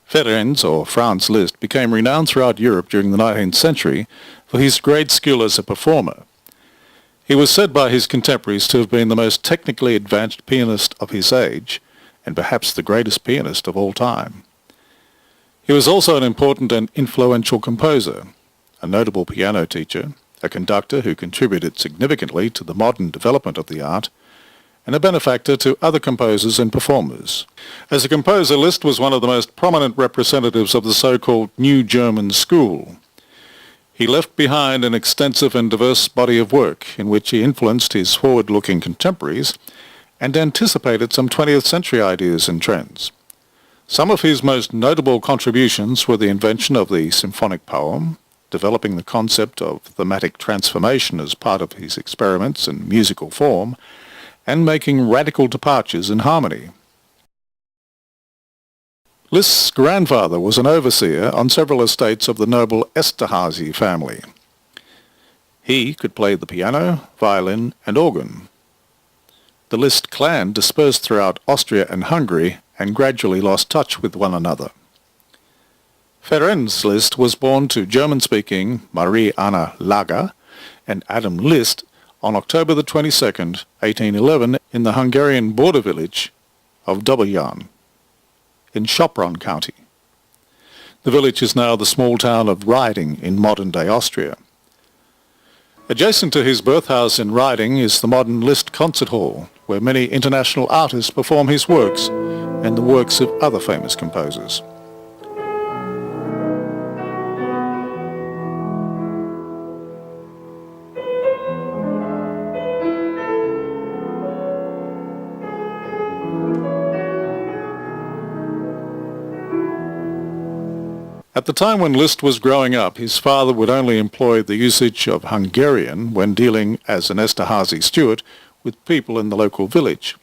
Ferenc, or Franz Liszt, became renowned throughout Europe during the 19th century for his great skill as a performer. He was said by his contemporaries to have been the most technically advanced pianist of his age, and perhaps the greatest pianist of all time. He was also an important and influential composer, a notable piano teacher, a conductor who contributed significantly to the modern development of the art, and a benefactor to other composers and performers. As a composer, Liszt was one of the most prominent representatives of the so-called New German School. He left behind an extensive and diverse body of work in which he influenced his forward-looking contemporaries and anticipated some 20th century ideas and trends. Some of his most notable contributions were the invention of the symphonic poem, developing the concept of thematic transformation as part of his experiments in musical form, and making radical departures in harmony. Liszt's grandfather was an overseer on several estates of the noble Esterházy family. He could play the piano, violin, and organ. The Liszt clan dispersed throughout Austria and Hungary and gradually lost touch with one another. Ferenc Liszt was born to German-speaking Marie Anna Lager and Adam Liszt on October the 22nd, 1811, in the Hungarian border village of Doboján in Sopron County. The village is now the small town of Riding in modern-day Austria. Adjacent to his birthhouse in Riding is the modern Liszt Concert Hall, where many international artists perform his works and the works of other famous composers. At the time when Liszt was growing up, his father would only employ the usage of Hungarian when dealing as an Esterházy steward with people in the local village.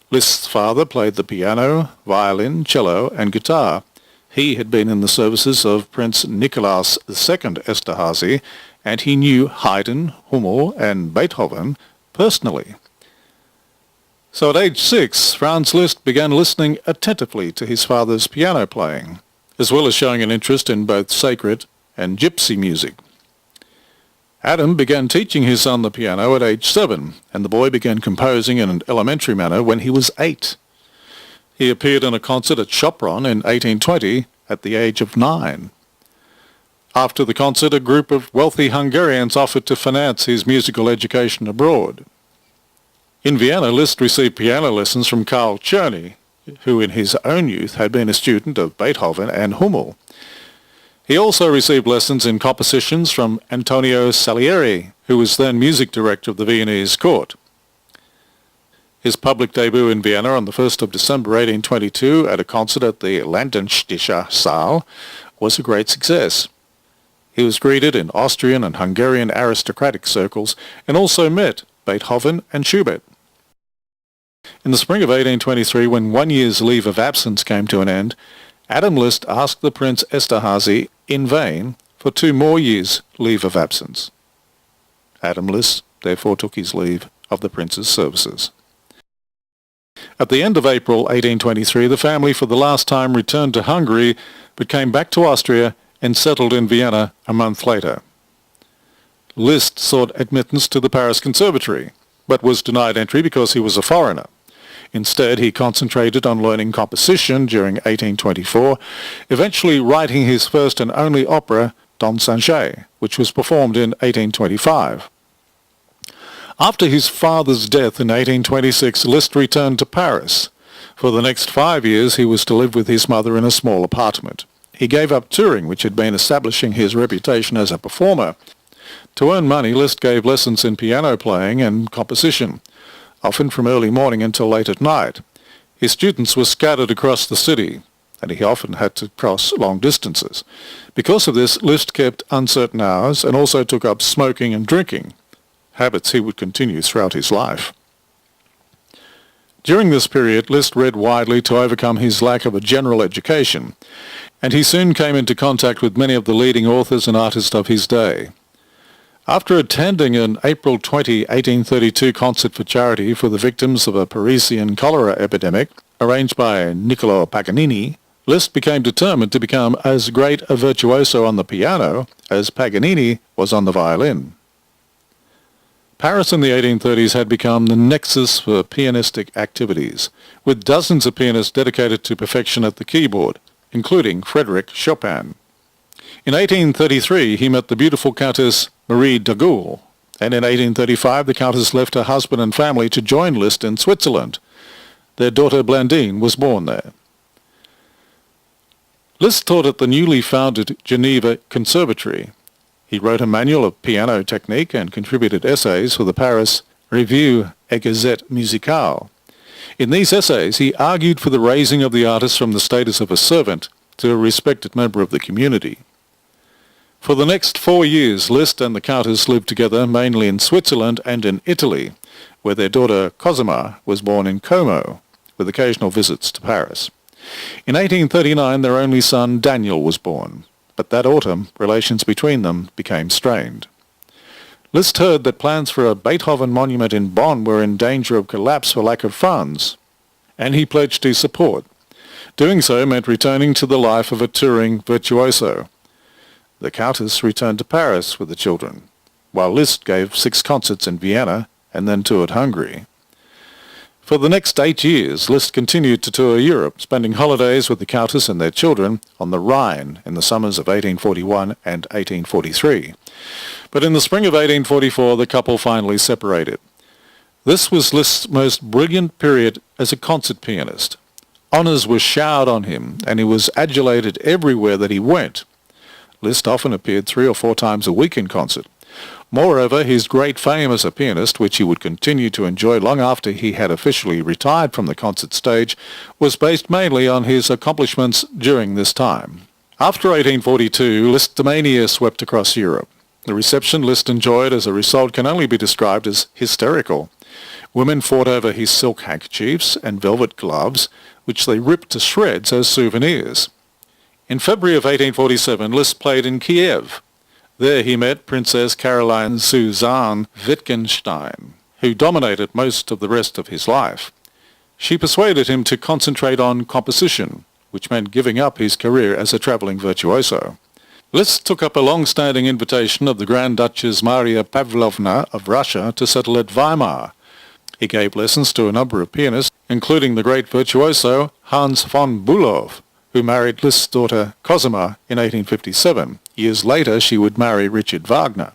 Liszt's father played the piano, violin, cello, and guitar. He had been in the services of Prince Nicholas II Esterházy, and he knew Haydn, Hummel, and Beethoven personally. So at age 6, Franz Liszt began listening attentively to his father's piano playing, as well as showing an interest in both sacred and gypsy music. Adam began teaching his son the piano at age 7, and the boy began composing in an elementary manner when he was 8. He appeared in a concert at Sopron in 1820 at the age of 9. After the concert, a group of wealthy Hungarians offered to finance his musical education abroad. In Vienna, Liszt received piano lessons from Karl Czerny, who in his own youth had been a student of Beethoven and Hummel. He also received lessons in compositions from Antonio Salieri, who was then music director of the Viennese court. His public debut in Vienna on the 1st of December 1822 at a concert at the Landessticher Saal was a great success. He was greeted in Austrian and Hungarian aristocratic circles and also met Beethoven and Schubert. In the spring of 1823, when 1 year's leave of absence came to an end, Adam Liszt asked the Prince Esterházy in vain for 2 more years' leave of absence. Adam Liszt therefore took his leave of the prince's services. At the end of April 1823, the family for the last time returned to Hungary, but came back to Austria and settled in Vienna a month later. Liszt sought admittance to the Paris Conservatory, but was denied entry because he was a foreigner. Instead, he concentrated on learning composition during 1824, eventually writing his first and only opera, Don Sanjay, which was performed in 1825. After his father's death in 1826, Liszt returned to Paris. For the next 5 years, he was to live with his mother in a small apartment. He gave up touring, which had been establishing his reputation as a performer. To earn money, Liszt gave lessons in piano playing and composition, often from early morning until late at night. His students were scattered across the city, and he often had to cross long distances. Because of this, Liszt kept uncertain hours and also took up smoking and drinking, habits he would continue throughout his life. During this period, Liszt read widely to overcome his lack of a general education, and he soon came into contact with many of the leading authors and artists of his day. After attending an April 20, 1832 concert for charity for the victims of a Parisian cholera epidemic, arranged by Niccolò Paganini, Liszt became determined to become as great a virtuoso on the piano as Paganini was on the violin. Paris in the 1830s had become the nexus for pianistic activities, with dozens of pianists dedicated to perfection at the keyboard, including Frédéric Chopin. In 1833 he met the beautiful Countess Marie d'Agoult, and in 1835 the Countess left her husband and family to join Liszt in Switzerland. Their daughter Blandine was born there. Liszt taught at the newly founded Geneva Conservatory. He wrote a manual of piano technique and contributed essays for the Paris Revue et Gazette Musicale. In these essays he argued for the raising of the artist from the status of a servant to a respected member of the community. For the next 4 years Liszt and the Countess lived together mainly in Switzerland and in Italy, where their daughter Cosima was born in Como, with occasional visits to Paris. In 1839 their only son Daniel was born, but that autumn relations between them became strained. Liszt heard that plans for a Beethoven monument in Bonn were in danger of collapse for lack of funds, and he pledged his support. Doing so meant returning to the life of a touring virtuoso. The Countess returned to Paris with the children, while Liszt gave 6 concerts in Vienna and then toured Hungary. For the next 8 years, Liszt continued to tour Europe, spending holidays with the Countess and their children on the Rhine in the summers of 1841 and 1843. But in the spring of 1844, the couple finally separated. This was Liszt's most brilliant period as a concert pianist. Honours were showered on him, and he was adulated everywhere that he went. Liszt often appeared 3 or 4 times a week in concert. Moreover, his great fame as a pianist, which he would continue to enjoy long after he had officially retired from the concert stage, was based mainly on his accomplishments during this time. After 1842, Liszt's mania swept across Europe. The reception Liszt enjoyed as a result can only be described as hysterical. Women fought over his silk handkerchiefs and velvet gloves, which they ripped to shreds as souvenirs. In February of 1847, Liszt played in Kiev. There he met Princess Caroline Suzanne Wittgenstein, who dominated most of the rest of his life. She persuaded him to concentrate on composition, which meant giving up his career as a travelling virtuoso. Liszt took up a long-standing invitation of the Grand Duchess Maria Pavlovna of Russia to settle at Weimar. He gave lessons to a number of pianists, including the great virtuoso Hans von Bülow, who married Liszt's daughter Cosima in 1857. Years later she would marry Richard Wagner.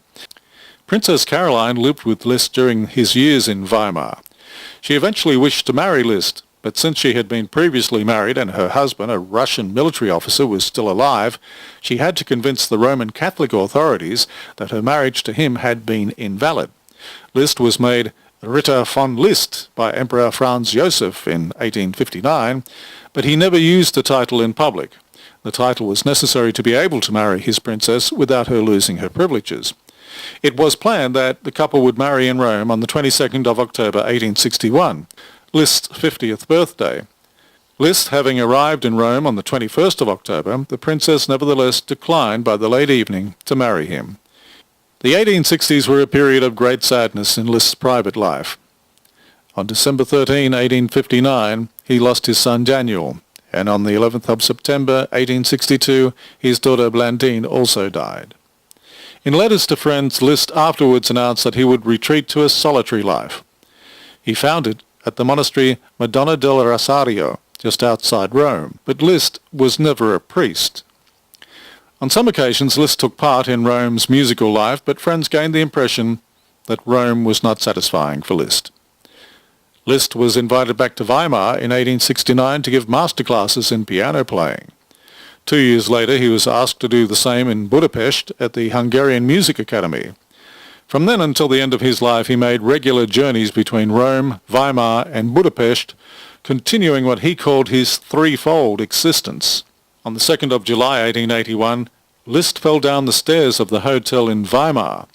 Princess Caroline lived with Liszt during his years in Weimar. She eventually wished to marry Liszt, but since she had been previously married and her husband, a Russian military officer, was still alive, she had to convince the Roman Catholic authorities that her marriage to him had been invalid. Liszt was made Ritter von Liszt by Emperor Franz Joseph in 1859, but he never used the title in public. The title was necessary to be able to marry his princess without her losing her privileges. It was planned that the couple would marry in Rome on the 22nd of October 1861, Liszt's 50th birthday. Liszt having arrived in Rome on the 21st of October, the princess nevertheless declined by the late evening to marry him. The 1860s were a period of great sadness in Liszt's private life. On December 13, 1859, he lost his son Daniel, and on the 11th of September 1862, his daughter Blandine also died. In letters to friends, Liszt afterwards announced that he would retreat to a solitary life. He founded at the monastery Madonna del Rosario, just outside Rome, but Liszt was never a priest. On some occasions Liszt took part in Rome's musical life, but friends gained the impression that Rome was not satisfying for Liszt. Liszt was invited back to Weimar in 1869 to give masterclasses in piano playing. 2 years later he was asked to do the same in Budapest at the Hungarian Music Academy. From then until the end of his life he made regular journeys between Rome, Weimar and Budapest, continuing what he called his threefold existence. On the 2nd of July 1881, Liszt fell down the stairs of the hotel in Weimar.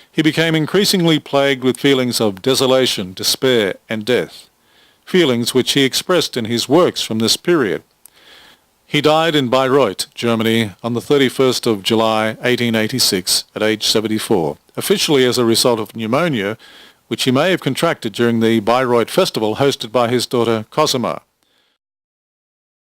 He became increasingly plagued with feelings of desolation, despair and death, feelings which he expressed in his works from this period. He died in Bayreuth, Germany, on the 31st of July 1886 at age 74, officially as a result of pneumonia, which he may have contracted during the Bayreuth festival hosted by his daughter Cosima.